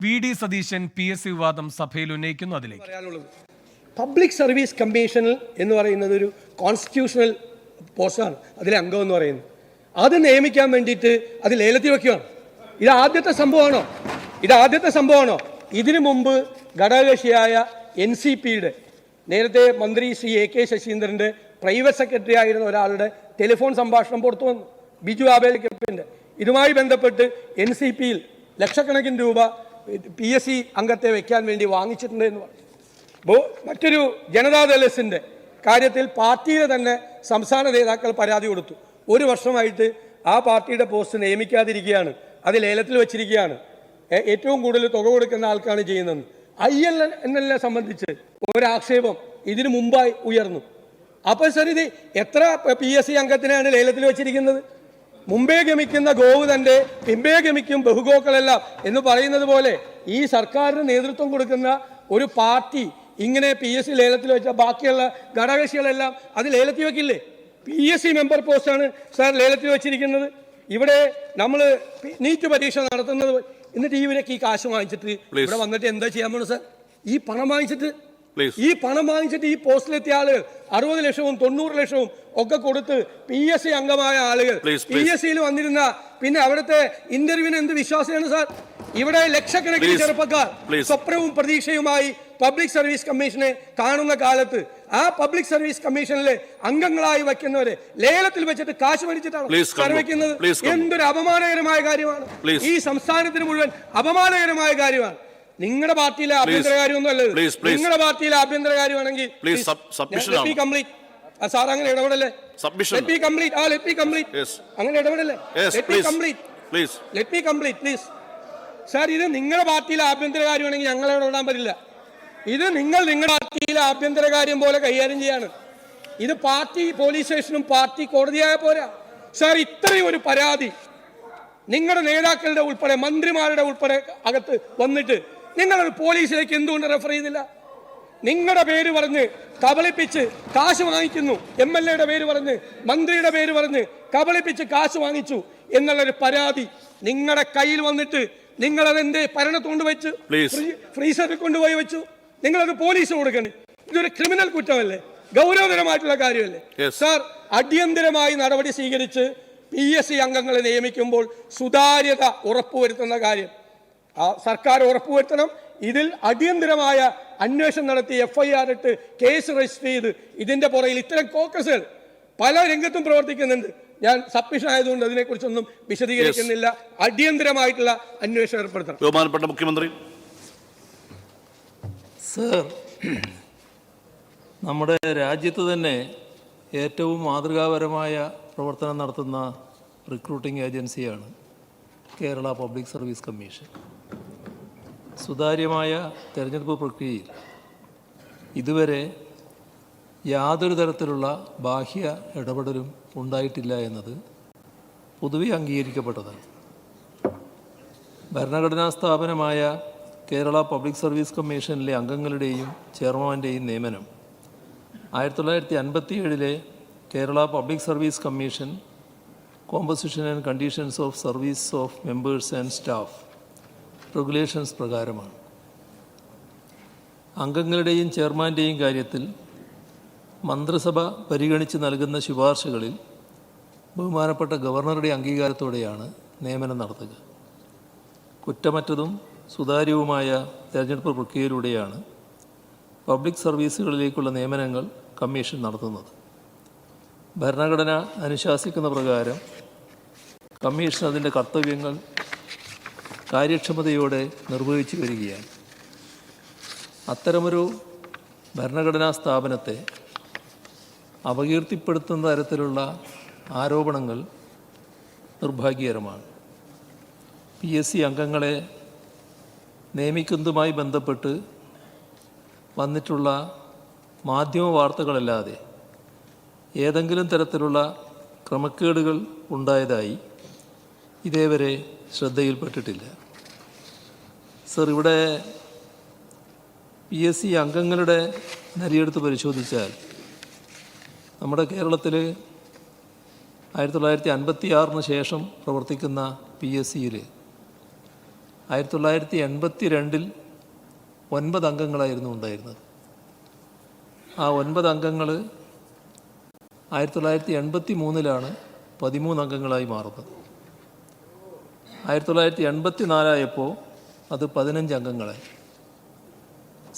VD. Satheesan PSC വിവാദം സഭയിൽ ഉന്നയിക്കുന്നു. അതിലേക്ക് പബ്ലിക് സർവീസ് കമ്മീഷനിൽ എന്ന് പറയുന്നത് ഒരു കോൺസ്റ്റിറ്റ്യൂഷണൽ പോസ്റ്റാണ്. അതിലെ അംഗം എന്ന് പറയുന്നത് അത് നിയമിക്കാൻ വേണ്ടിയിട്ട് അത് ലേലത്തിൽ വയ്ക്കുകയാണ്. ഇത് ആദ്യത്തെ സംഭവമാണോ? ഇതിനു മുമ്പ് ഘടകകക്ഷിയായ NCPയുടെ നേരത്തെ മന്ത്രി ശ്രീ AK ശശീന്ദ്രൻ്റെ പ്രൈവറ്റ് സെക്രട്ടറി ആയിരുന്ന ഒരാളുടെ ടെലിഫോൺ സംഭാഷണം പുറത്തു വന്നു, ബിജു ആബേലിക്കപ്പിൻ്റെ. ഇതുമായി ബന്ധപ്പെട്ട് NCPയിൽ ലക്ഷക്കണക്കിന് രൂപ PSC അംഗത്തെ വയ്ക്കാൻ വേണ്ടി വാങ്ങിച്ചിട്ടുണ്ട് എന്ന് പറഞ്ഞു. അപ്പോൾ മറ്റൊരു ജനതാദൾ-എസിൻ്റെ കാര്യത്തിൽ പാർട്ടിയുടെ തന്നെ സംസ്ഥാന നേതാക്കൾ പരാതി കൊടുത്തു. ഒരു വർഷമായിട്ട് ആ പാർട്ടിയുടെ പോസ്റ്റ് നിയമിക്കാതിരിക്കുകയാണ്, അത് ലേലത്തിൽ വെച്ചിരിക്കുകയാണ്, ഏറ്റവും കൂടുതൽ തുക കൊടുക്കുന്ന ആൾക്കാണ് ചെയ്യുന്നത്. ILNL സംബന്ധിച്ച് ഒരാക്ഷേപം ഇതിനു മുമ്പായി ഉയർന്നു. അപ്പോൾ സർ, ഇത് എത്ര PSC അംഗത്തിനാണ് ലേലത്തിൽ വെച്ചിരിക്കുന്നത്? മുമ്പേ ഗമിക്കുന്ന ഗോവ് തൻ്റെ പിമ്പേ ഗമിക്കും ബഹുഗോക്കളെല്ലാം എന്ന് പറയുന്നത് പോലെ ഈ സർക്കാരിന് നേതൃത്വം കൊടുക്കുന്ന ഒരു പാർട്ടി ഇങ്ങനെ PSC ലേലത്തിൽ വെച്ച ബാക്കിയുള്ള ഘടകകക്ഷികളെല്ലാം അത് ലേലത്തിൽ വെക്കില്ലേ? PSC മെമ്പർ പോസ്റ്റാണ് സാർ ലേലത്തിൽ വെച്ചിരിക്കുന്നത്. ഇവിടെ നമ്മൾ നീറ്റ് പരീക്ഷ നടത്തുന്നത്, എന്നിട്ട് ഇവരൊക്കെ ഈ കാശ് വാങ്ങിച്ചിട്ട് ഇവിടെ വന്നിട്ട് എന്താ ചെയ്യാൻ പോണു സാർ? ഈ പണം വാങ്ങിച്ചിട്ട് ഈ പോസ്റ്റിലെത്തിയ ആളുകൾ 60 ലക്ഷവും 90 ലക്ഷവും ഒക്കെ കൊടുത്ത് PSC അംഗമായ ആളുകൾ PSCയിൽ വന്നിരുന്ന പിന്നെ അവിടുത്തെ ഇന്റർവ്യൂവിന് എന്ത് വിശ്വാസമാണ് സാർ? ഇവിടെ ലക്ഷക്കണക്കിന് ചെറുപ്പക്കാർ സ്വപ്നവും പ്രതീക്ഷയുമായി പബ്ലിക് സർവീസ് കമ്മീഷനെ കാണുന്ന കാലത്ത് ആ പബ്ലിക് സർവീസ് കമ്മീഷനിലെ അംഗങ്ങളായി വയ്ക്കുന്നവരെ ലേലത്തിൽ വെച്ചിട്ട് കാശ് മേടിച്ചിട്ടാണ് വെക്കുന്നത്. എന്തൊരു അപമാനകരമായ കാര്യമാണ്! ഈ സംസ്ഥാനത്തിന് മുഴുവൻ അപമാനകരമായ കാര്യമാണ്. നിങ്ങളുടെ പാർട്ടിയിലെ ആഭ്യന്തര കാര്യമൊന്നും അല്ലത്. നിങ്ങളുടെ പാർട്ടിയിലെ ആഭ്യന്തര കാര്യമാണെങ്കിൽ സാർ അങ്ങനെ ഇടപെടല്ലേ? അങ്ങനെ ഇടപെടല്ലേ? പ്ലീസ് സാർ, ഇത് നിങ്ങളുടെ പാർട്ടിയിലെ ആഭ്യന്തര കാര്യമാണെങ്കിൽ ഞങ്ങൾ ഇടപെടാൻ പറ്റില്ല. ഇത് നിങ്ങളുടെ പാർട്ടിയിലെ ആഭ്യന്തര കാര്യം പോലെ കൈകാര്യം ചെയ്യാണ്. ഇത് പാർട്ടി പോലീസ് സ്റ്റേഷനും പാർട്ടി കോടതിയായ പോരാ സാർ. ഇത്രയും ഒരു പരാതി നിങ്ങളുടെ നേതാക്കളുടെ ഉൾപ്പെടെ മന്ത്രിമാരുടെ ഉൾപ്പെടെ അകത്ത് വന്നിട്ട് നിങ്ങളൊരു പോലീസിലേക്ക് എന്തുകൊണ്ട് റെഫർ ചെയ്തില്ല? നിങ്ങളുടെ പേര് പറഞ്ഞ് കബളിപ്പിച്ച് കാശ് വാങ്ങിക്കുന്നു, MLA പേര് പറഞ്ഞ്, മന്ത്രിയുടെ പേര് പറഞ്ഞ് കബളിപ്പിച്ച് കാശ് വാങ്ങിച്ചു എന്നുള്ളൊരു പരാതി നിങ്ങളുടെ കയ്യിൽ വന്നിട്ട് നിങ്ങളതെന്റെ ഭരണത്തുകൊണ്ട് വെച്ചു, ഫ്രീസറിൽ കൊണ്ടുപോയി വെച്ചു. നിങ്ങളത് പോലീസിന് കൊടുക്കണ്ടേ? ഇതൊരു ക്രിമിനൽ കുറ്റമല്ലേ? ഗൗരവതരമായിട്ടുള്ള കാര്യമല്ലേ സാർ? അടിയന്തരമായി നടപടി സ്വീകരിച്ച് PSC അംഗങ്ങളെ നിയമിക്കുമ്പോൾ സുതാര്യത ഉറപ്പുവരുത്തുന്ന കാര്യം സർക്കാർ ഉറപ്പുവരുത്തണം. ഇതിൽ അടിയന്തരമായ അന്വേഷണം നടത്തി FIR ഇട്ട് കേസ് രജിസ്റ്റർ ചെയ്ത് ഇതിന്റെ പുറകിൽ ഇത്തരം കോക്കസുകൾ പല രംഗത്തും പ്രവർത്തിക്കുന്നുണ്ട്. ഞാൻ സബ്മിഷൻ ആയതുകൊണ്ട് അതിനെക്കുറിച്ചൊന്നും വിശദീകരിക്കുന്നില്ല. അടിയന്തരമായിട്ടുള്ള അന്വേഷണം ഏർപ്പെടുത്തണം. ബഹുമാനപ്പെട്ട മുഖ്യമന്ത്രി. സർ, നമ്മുടെ രാജ്യത്ത് തന്നെ ഏറ്റവും മാതൃകാപരമായ പ്രവർത്തനം നടത്തുന്ന റിക്രൂട്ടിംഗ് ഏജൻസിയാണ് കേരള പബ്ലിക് സർവീസ് കമ്മീഷൻ. സുതാര്യമായ തെരഞ്ഞെടുപ്പ് പ്രക്രിയയിൽ ഇതുവരെ യാതൊരു തരത്തിലുള്ള ബാഹ്യ ഇടപെടലും ഉണ്ടായിട്ടില്ല എന്നത് പൊതുവെ അംഗീകരിക്കപ്പെട്ടതാണ്. ഭരണഘടനാ സ്ഥാപനമായ കേരള പബ്ലിക് സർവീസ് കമ്മീഷനിലെ അംഗങ്ങളുടെയും ചെയർമാൻ്റെയും നിയമനം 1957 Kerala public service commission composition and conditions of service of members and staff regulations പ്രകാരമാണ്. അംഗങ്ങളുടെയും ചെയർമാൻ്റെയും കാര്യത്തിൽ മന്ത്രിസഭ പരിഗണിച്ച് നൽകുന്ന ശുപാർശകളിൽ ബഹുമാനപ്പെട്ട ഗവർണറുടെ അംഗീകാരത്തോടെയാണ് നിയമനം നടത്തുക. കുറ്റമറ്റതും സുതാര്യവുമായ തെരഞ്ഞെടുപ്പ് പ്രക്രിയയിലൂടെയാണ് പബ്ലിക് സർവീസുകളിലേക്കുള്ള നിയമനങ്ങൾ കമ്മീഷൻ നടത്തുന്നത്. ഭരണഘടന അനുശാസിക്കുന്ന പ്രകാരം കമ്മീഷൻ അതിൻ്റെ കർത്തവ്യങ്ങൾ കാര്യക്ഷമതയോടെ നിർവഹിച്ചു വരികയാണ്. അത്തരമൊരു ഭരണഘടനാ സ്ഥാപനത്തെ അപകീർത്തിപ്പെടുത്തുന്ന തരത്തിലുള്ള ആരോപണങ്ങൾ നിർഭാഗ്യകരമാണ്. PSC അംഗങ്ങളെ നിയമിക്കുന്നതുമായി ബന്ധപ്പെട്ട് വന്നിട്ടുള്ള മാധ്യമ വാർത്തകളല്ലാതെ ഏതെങ്കിലും തരത്തിലുള്ള ക്രമക്കേടുകൾ ഉണ്ടായതായി ഇതേവരെ ശ്രദ്ധയിൽപ്പെട്ടിട്ടില്ല. സർ, ഇവിടെ PSC അംഗങ്ങളുടെ നിരയെടുത്ത് പരിശോധിച്ചാൽ നമ്മുടെ കേരളത്തിൽ 1956 ശേഷം പ്രവർത്തിക്കുന്ന PSCയിൽ 1982 9 അംഗങ്ങളായിരുന്നു ഉണ്ടായിരുന്നത്. ആ 9 അംഗങ്ങൾ 1983 13 അംഗങ്ങളായി മാറുന്നത്. 1984 അത് 15 അംഗങ്ങളായി.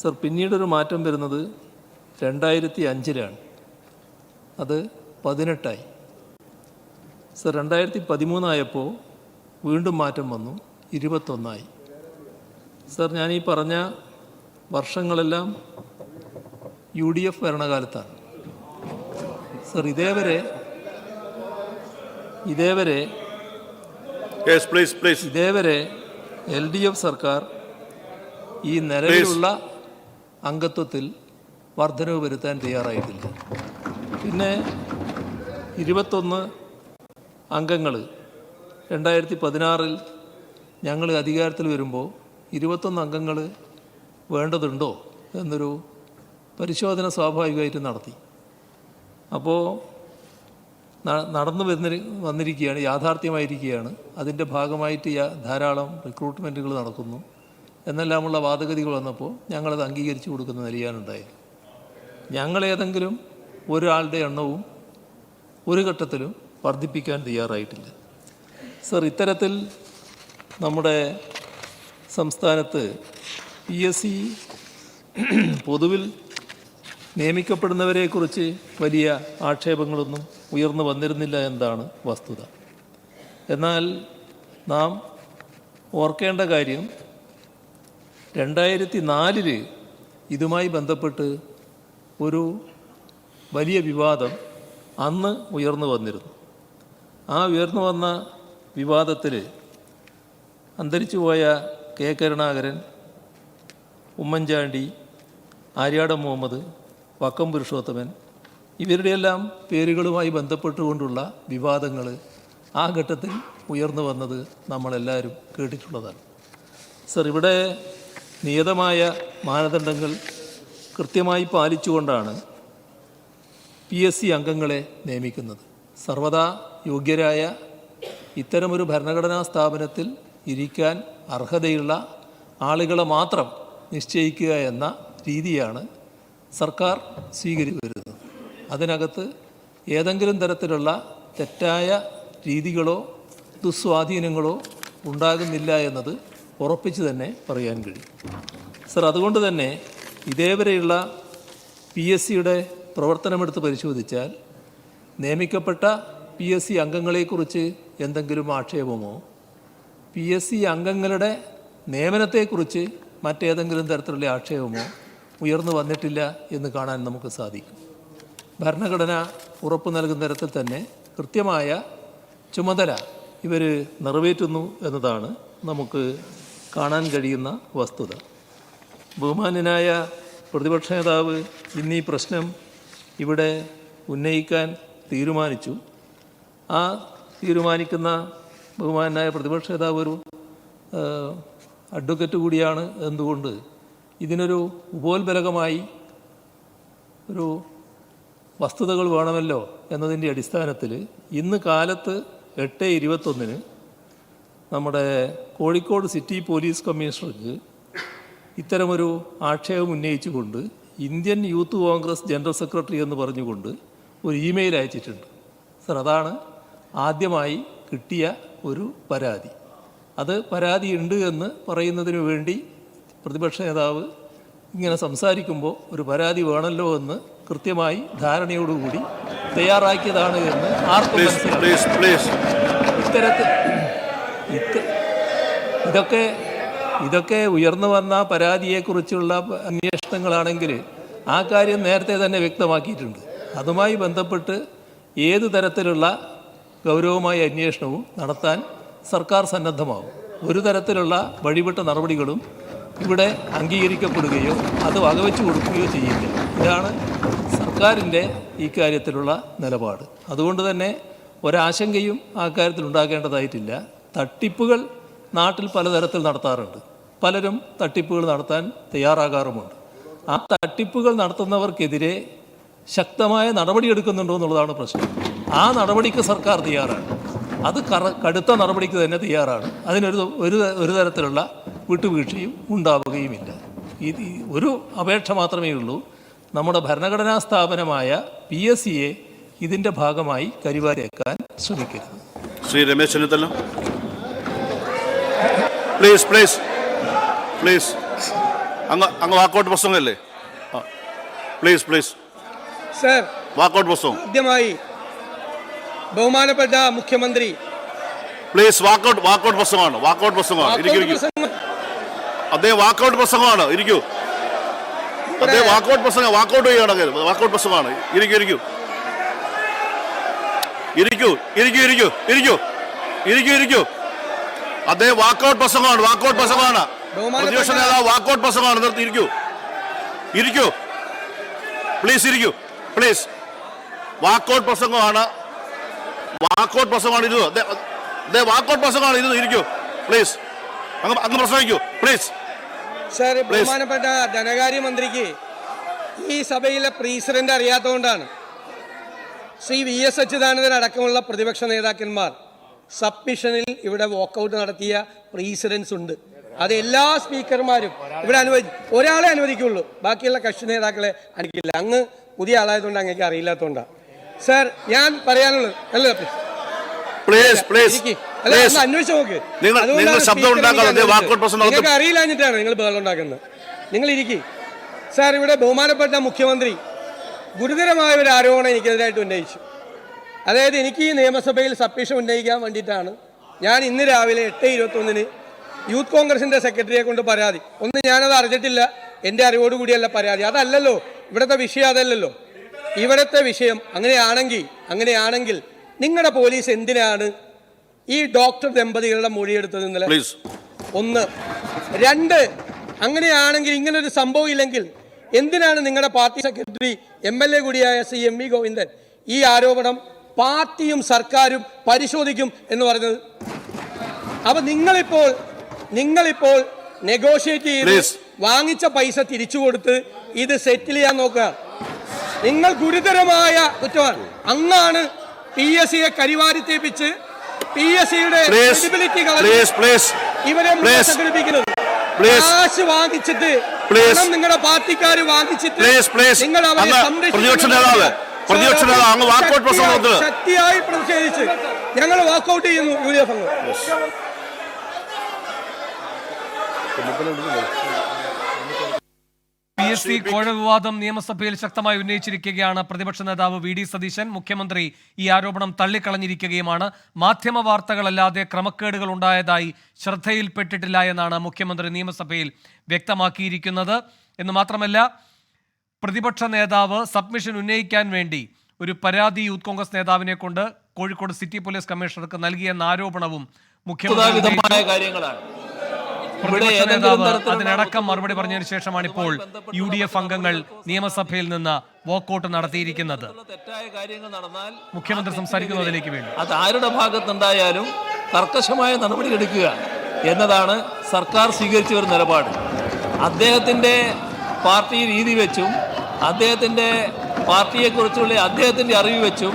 സർ, പിന്നീടൊരു മാറ്റം വരുന്നത് 2005 അത് 18 സർ. 2013 വീണ്ടും മാറ്റം വന്നു, 21 സർ. ഞാൻ ഈ പറഞ്ഞ വർഷങ്ങളെല്ലാം UDF ഭരണകാലത്താണ് സർ. ഇതേവരെ LDF സർക്കാർ ഈ നിലവിലുള്ള അംഗത്വത്തിൽ വർധനവ് വരുത്താൻ തയ്യാറായിട്ടില്ല. പിന്നെ 21 അംഗങ്ങൾ 2016 ഞങ്ങൾ അധികാരത്തിൽ വരുമ്പോൾ 21 അംഗങ്ങൾ വേണ്ടതുണ്ടോ എന്നൊരു പരിശോധന സ്വാഭാവികമായിട്ടും നടത്തി. അപ്പോൾ നടന്നു വന്നിരിക്കുകയാണ്, യാഥാർത്ഥ്യമായിരിക്കുകയാണ്. അതിൻ്റെ ഭാഗമായിട്ട് ധാരാളം റിക്രൂട്ട്മെൻറ്റുകൾ നടക്കുന്നു എന്നെല്ലാമുള്ള വാദഗതികൾ വന്നപ്പോൾ ഞങ്ങളത് അംഗീകരിച്ചു കൊടുക്കുന്ന നിലയാണുണ്ടായത്. ഞങ്ങളേതെങ്കിലും ഒരാളുടെ എണ്ണവും ഒരു ഘട്ടത്തിലും വർദ്ധിപ്പിക്കാൻ തയ്യാറായിട്ടില്ല സർ. ഇത്തരത്തിൽ നമ്മുടെ സംസ്ഥാനത്ത് PSC പൊതുവിൽ നിയമിക്കപ്പെടുന്നവരെക്കുറിച്ച് വലിയ ആക്ഷേപങ്ങളൊന്നും ഉയർന്നു വന്നിരുന്നില്ല എന്നതാണ് വസ്തുത. എന്നാൽ നാം ഓർക്കേണ്ട കാര്യം 2004 ഇതുമായി ബന്ധപ്പെട്ട് ഒരു വലിയ വിവാദം അന്ന് ഉയർന്നു വന്നിരുന്നു. ആ ഉയർന്നു വന്ന വിവാദത്തിൽ അന്തരിച്ചുപോയ K. കരുണാകരൻ, ഉമ്മൻചാണ്ടി, ആര്യാടൻ മുഹമ്മദ്, വക്കം പുരുഷോത്തമൻ ഇവരുടെയെല്ലാം പേരുകളുമായി ബന്ധപ്പെട്ടുകൊണ്ടുള്ള വിവാദങ്ങൾ ആ ഘട്ടത്തിൽ ഉയർന്നു വന്നത് നമ്മളെല്ലാവരും കേട്ടിട്ടുള്ളതാണ് സർ. ഇവിടെ നിയതമായ മാനദണ്ഡങ്ങൾ കൃത്യമായി പാലിച്ചുകൊണ്ടാണ് PSC അംഗങ്ങളെ നിയമിക്കുന്നത്. സർവദാ യോഗ്യരായ ഇത്തരമൊരു ഭരണഘടനാ സ്ഥാപനത്തിൽ ഇരിക്കാൻ അർഹതയുള്ള ആളുകളെ മാത്രം നിശ്ചയിക്കുക എന്ന രീതിയാണ് സർക്കാർ സ്വീകരിച്ചു വരുന്നത്. അതിനകത്ത് ഏതെങ്കിലും തരത്തിലുള്ള തെറ്റായ രീതികളോ ദുസ്വാധീനങ്ങളോ ഉണ്ടാകുന്നില്ല എന്നത് ഉറപ്പിച്ച് തന്നെ പറയാൻ കഴിയും സർ. അതുകൊണ്ട് തന്നെ ഇതേവരെയുള്ള PSCയുടെ പ്രവർത്തനമെടുത്ത് പരിശോധിച്ചാൽ നിയമിക്കപ്പെട്ട PSC അംഗങ്ങളെക്കുറിച്ച് എന്തെങ്കിലും ആക്ഷേപമോ PSC അംഗങ്ങളുടെ നിയമനത്തെക്കുറിച്ച് മറ്റേതെങ്കിലും തരത്തിലുള്ള ആക്ഷേപമോ ഉയർന്നു വന്നിട്ടില്ല എന്ന് കാണാൻ നമുക്ക് സാധിക്കും. ഭരണഘടന ഉറപ്പു നൽകുന്ന തരത്തിൽ തന്നെ കൃത്യമായ ചുമതല ഇവർ നിറവേറ്റുന്നു എന്നതാണ് നമുക്ക് കാണാൻ കഴിയുന്ന വസ്തുത. ബഹുമാന്യനായ പ്രതിപക്ഷ നേതാവ് ഇന്നീ പ്രശ്നം ഇവിടെ ഉന്നയിക്കാൻ തീരുമാനിച്ചു. ആ തീരുമാനിക്കുന്ന ബഹുമാനായ പ്രതിപക്ഷ നേതാവ് ഒരു അഡ്വക്കറ്റ് കൂടിയാണ്. എന്തുകൊണ്ട് ഇതിനൊരു ഉപോത്ബലകമായി ഒരു വസ്തുതകൾ വേണമല്ലോ എന്നതിൻ്റെ അടിസ്ഥാനത്തിൽ ഇന്ന് കാലത്ത് 8:21 നമ്മുടെ കോഴിക്കോട് സിറ്റി പോലീസ് കമ്മീഷണർക്ക് ഇത്തരമൊരു ആക്ഷേപം ഉന്നയിച്ചുകൊണ്ട് Indian youth Congress general secretary എന്ന് പറഞ്ഞുകൊണ്ട് ഒരു ഇമെയിൽ അയച്ചിട്ടുണ്ട് സർ. അതാണ് ആദ്യമായി കിട്ടിയ ഒരു പരാതി. അത് പരാതി ഉണ്ട് എന്ന് പറയുന്നതിന് വേണ്ടി പ്രതിപക്ഷ നേതാവ് ഇങ്ങനെ സംസാരിക്കുമ്പോൾ ഒരു പരാതി വേണമല്ലോ എന്ന് കൃത്യമായി ധാരണയോടുകൂടി തയ്യാറാക്കിയതാണ് എന്ന് ആർക്കും മനസ്സിലാക്കും. ഇത്തരത്തിൽ ഇതൊക്കെ ഉയർന്നു വന്ന പരാതിയെക്കുറിച്ചുള്ള അന്വേഷണങ്ങളാണെങ്കിൽ ആ കാര്യം നേരത്തെ തന്നെ വ്യക്തമാക്കിയിട്ടുണ്ട്. അതുമായി ബന്ധപ്പെട്ട് ഏത് തരത്തിലുള്ള ഗൗരവമായ അന്വേഷണവും നടത്താൻ സർക്കാർ സന്നദ്ധമാവും. ഒരു തരത്തിലുള്ള വഴിവിട്ട നടപടികളും ഇവിടെ അംഗീകരിക്കപ്പെടുകയോ അത് വകവെച്ചു കൊടുക്കുകയോ ചെയ്യില്ല. ഇതാണ് സർക്കാരിൻ്റെ ഈ കാര്യത്തിലുള്ള നിലപാട്. അതുകൊണ്ട് തന്നെ ഒരാശങ്കയും ആ കാര്യത്തിൽ ഉണ്ടാകേണ്ടതായിട്ടില്ല. തട്ടിപ്പുകൾ നാട്ടിൽ പലതരത്തിൽ നടത്താറുണ്ട്. പലരും തട്ടിപ്പുകൾ നടത്താൻ തയ്യാറാകാറുമുണ്ട്. ആ തട്ടിപ്പുകൾ നടത്തുന്നവർക്കെതിരെ ശക്തമായ നടപടിയെടുക്കുന്നുണ്ടോ എന്നുള്ളതാണ് പ്രശ്നം. ആ നടപടിക്ക് സർക്കാർ തയ്യാറാണ്. അത് കടുത്ത നടപടിക്ക് തന്നെ തയ്യാറാണ്. അതിനൊരു തരത്തിലുള്ള വിട്ടുവീഴ്ചയും ഉണ്ടാവുകയുമില്ല. ഇത് ഒരു അപേക്ഷ മാത്രമേ ഉള്ളൂ. നമ്മുടെ ഭരണഘടനാ സ്ഥാപനമായ PSCയെ ഇതിൻ്റെ ഭാഗമായി കരിവാരിയേക്കാൻ ശ്രമിക്കരുത്. Shri Ramesh Chennithala, please please please. അങ്ങ് വാക്കൗട്ട് പ്രസംഗമല്ലേ? പ്ലീസ് പ്ലീസ് സർ, വാക്കൗട്ട് പ്രസംഗം. ആദ്യമായി ബഹുമാനപ്പെട്ട മുഖ്യമന്ത്രി പ്ലീസ് വാക്കൗട്ട് പ്രസംഗമാണ്. വാക്കൗട്ട് പ്രസംഗമാണ്. ഇരിക്കൂ. അദ്ദേഹം വാക്കൗട്ട് പ്രസംഗമാണ്. ഇരിക്കൂ. അദ്ദേഹം വാക്കൗട്ട് പ്രസംഗം വാക്കൗട്ട് ചെയ്യുകയാണെങ്കിൽ വാക്കൗട്ട് പ്രസംഗമാണ്. ഇരിക്കൂ ഇരിക്കൂ ഇരിക്കൂ ഇരിക്കൂ ഇരിക്കൂ ഇരിക്കൂ ഇരിക്കൂ ഇരിക്കൂ. അദ്ദേഹം വാക്കൗട്ട് പ്രസംഗമാണ്. വാക്കൗട്ട് പ്രസംഗമാണ്. പ്രതിപക്ഷ നേതാവ് വാക്കൗട്ട് പ്രസംഗമാണ്. നിർത്തി ഇരിക്കൂ ഇരിക്കൂ പ്ലീസ്. ഇരിക്കൂ പ്ലീസ്. വാക്കൗട്ട് പ്രസംഗമാണ്. വാക്കൗട്ട് പ്രസംഗമാണ് ഇത്. വാക്കൗട്ട് പ്രസംഗമാണ് ഇത്. ഇരിക്കൂ പ്ലീസ്. അങ്ങ് പ്രസംഗിക്കൂ പ്ലീസ്. സർ, ബഹുമാനപ്പെട്ട ധനകാര്യമന്ത്രിക്ക് ഈ സഭയിലെ പ്രസിഡന്റ് അറിയാത്തതുകൊണ്ടാണ് ശ്രീ VS അച്യുതാനന്ദൻ അടക്കമുള്ള പ്രതിപക്ഷ നേതാക്കന്മാർ സബ്മിഷനിൽ ഇവിടെ വാക്കൗട്ട് നടത്തിയ പ്രസിഡൻസ് ഉണ്ട്. അത് എല്ലാ സ്പീക്കർമാരും ഇവിടെ ഒരാളെ അനുവദിക്കുള്ളൂ. ബാക്കിയുള്ള കക്ഷി നേതാക്കളെ അനുവദിക്കില്ല. അങ്ങ് പുതിയ ആളായതുകൊണ്ട് അങ്ങേക്ക് അറിയില്ലാത്തതുകൊണ്ടാണ്. സർ, ഞാൻ പറയാനുള്ളത് അല്ല അന്വേഷിച്ചു നോക്ക്. നിങ്ങൾക്ക് അറിയില്ലാഞ്ഞിട്ടാണ് നിങ്ങൾ ബഹളം ഉണ്ടാക്കുന്നത്. നിങ്ങൾ ഇരിക്കി. സാർ, ഇവിടെ ബഹുമാനപ്പെട്ട മുഖ്യമന്ത്രി ഗുരുതരമായ ഒരു ആരോപണം എനിക്കെതിരായിട്ട് ഉന്നയിച്ചു. അതായത്, എനിക്ക് ഈ നിയമസഭയിൽ സബ്മിഷൻ ഉന്നയിക്കാൻ വേണ്ടിയിട്ടാണ് ഞാൻ ഇന്ന് രാവിലെ 8:21 യൂത്ത് കോൺഗ്രസിൻ്റെ സെക്രട്ടറിയെ കൊണ്ട് പരാതി. ഞാനത് അറിഞ്ഞിട്ടില്ല, എൻ്റെ അറിവോടുകൂടിയല്ല പരാതി. അതല്ലല്ലോ ഇവിടുത്തെ വിഷയം. അതല്ലല്ലോ ഇവിടുത്തെ വിഷയം. അങ്ങനെയാണെങ്കിൽ നിങ്ങളുടെ പോലീസ് എന്തിനാണ് ഈ ഡോക്ടർ ദമ്പതികളുടെ മൊഴിയെടുത്തത് ഇന്നലെ? 1. 2, അങ്ങനെയാണെങ്കിൽ ഇങ്ങനൊരു സംഭവം ഇല്ലെങ്കിൽ എന്തിനാണ് നിങ്ങളുടെ പാർട്ടി സെക്രട്ടറി MLA കൂടിയായ CMV ഗോവിന്ദൻ ഈ ആരോപണം പാർട്ടിയും സർക്കാരും പരിശോധിക്കും എന്ന് പറഞ്ഞത്? അപ്പൊ നിങ്ങളിപ്പോൾ നെഗോഷിയേറ്റ് ചെയ്ത് വാങ്ങിച്ച പൈസ തിരിച്ചു കൊടുത്ത് ഇത് സെറ്റിൽ ചെയ്യാൻ നോക്കുക. നിങ്ങൾ ഗുരുതരമായ കുറ്റമാണ്. അങ്ങാണ് PSCയെ കരിവാരിത്തേപ്പിച്ച് PSCയുടെ ക്രെഡിബിലിറ്റി ഇവരെ സംഘടിപ്പിക്കുന്നത്. കാശ് വാങ്ങിച്ചിട്ട് നിങ്ങളുടെ പാർട്ടിക്കാർ വാങ്ങിച്ചിട്ട് നിങ്ങൾ അവരെ ശക്തിയായി പ്രതിഷേധിച്ച് ഞങ്ങൾ വാക്കൗട്ട് ചെയ്യുന്നു. UDF അംഗം PSC കോഴ വിവാദം നിയമസഭയിൽ ശക്തമായി ഉന്നയിച്ചിരിക്കുകയാണ് പ്രതിപക്ഷ നേതാവ് VD സതീശൻ. മുഖ്യമന്ത്രി ഈ ആരോപണം തള്ളിക്കളഞ്ഞിരിക്കുകയുമാണ്. മാധ്യമ വാർത്തകളല്ലാതെ ക്രമക്കേടുകൾ ഉണ്ടായതായി ശ്രദ്ധയിൽപ്പെട്ടിട്ടില്ല എന്നാണ് മുഖ്യമന്ത്രി നിയമസഭയിൽ വ്യക്തമാക്കിയിരിക്കുന്നത്. എന്ന് മാത്രമല്ല, പ്രതിപക്ഷ നേതാവ് സബ്മിഷൻ ഉന്നയിക്കാൻ വേണ്ടി ഒരു പരാതി യൂത്ത് കോൺഗ്രസ് നേതാവിനെ കൊണ്ട് കോഴിക്കോട് സിറ്റി പോലീസ് കമ്മീഷണർക്ക് നൽകിയെന്ന ആരോപണവും മുഖ്യമന്ത്രി പ്രതിപക്ഷ നേതാവ് അതിനടക്കം മറുപടി പറഞ്ഞതിന് ശേഷമാണ് ഇപ്പോൾ UDF അംഗങ്ങൾ നിയമസഭയിൽ നിന്ന് വാക്കൗട്ട് നടത്തിയിരിക്കുന്നത്. തെറ്റായ കാര്യങ്ങൾ നടന്നാൽ മുഖ്യമന്ത്രി സംസാരിക്കുന്നതിലേക്ക് വേണ്ടി അത് ആരുടെ ഭാഗത്തുണ്ടായാലും കർക്കശമായ നടപടിയെടുക്കുക എന്നതാണ് സർക്കാർ സ്വീകരിച്ച ഒരു നിലപാട്. അദ്ദേഹത്തിൻ്റെ പാർട്ടി രീതി വെച്ചും അദ്ദേഹത്തിൻ്റെ പാർട്ടിയെക്കുറിച്ചുള്ള അദ്ദേഹത്തിൻ്റെ അറിവ് വെച്ചും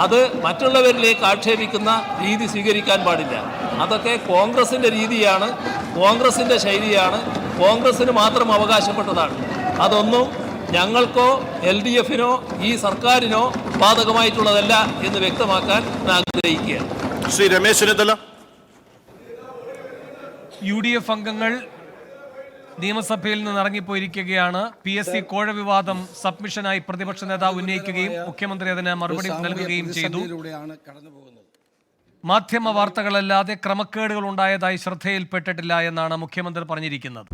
അത് മറ്റുള്ളവരിലേക്ക് ആക്ഷേപിക്കുന്ന രീതി സ്വീകരിക്കാൻ പാടില്ല. അതൊക്കെ കോൺഗ്രസിൻ്റെ രീതിയാണ്, കോൺഗ്രസിൻ്റെ ശൈലിയാണ്, കോൺഗ്രസ്സിന് മാത്രം അവകാശപ്പെട്ടതാണ്. അതൊന്നും ഞങ്ങൾക്കോ LDFനോ ഈ സർക്കാരിനോ ബാധകമായിട്ടുള്ളതല്ല എന്ന് വ്യക്തമാക്കാൻ ആഗ്രഹിക്കുകയാണ്. ശ്രീ രമേശ് ചെന്നിത്തല, UDF അംഗങ്ങൾ നിയമസഭയിൽ നിന്ന് ഇറങ്ങിപ്പോയിരിക്കുകയാണ്. PSC കോഴ വിവാദം സബ്മിഷനായി പ്രതിപക്ഷ നേതാവ് ഉന്നയിക്കുകയും മുഖ്യമന്ത്രി അതിന് മറുപടി നൽകുകയും ചെയ്തു. മാധ്യമ വാർത്തകളല്ലാതെ ക്രമക്കേടുകൾ ഉണ്ടായതായി ശ്രദ്ധയിൽപ്പെട്ടിട്ടില്ല എന്നാണ് മുഖ്യമന്ത്രി പറഞ്ഞിരിക്കുന്നത്.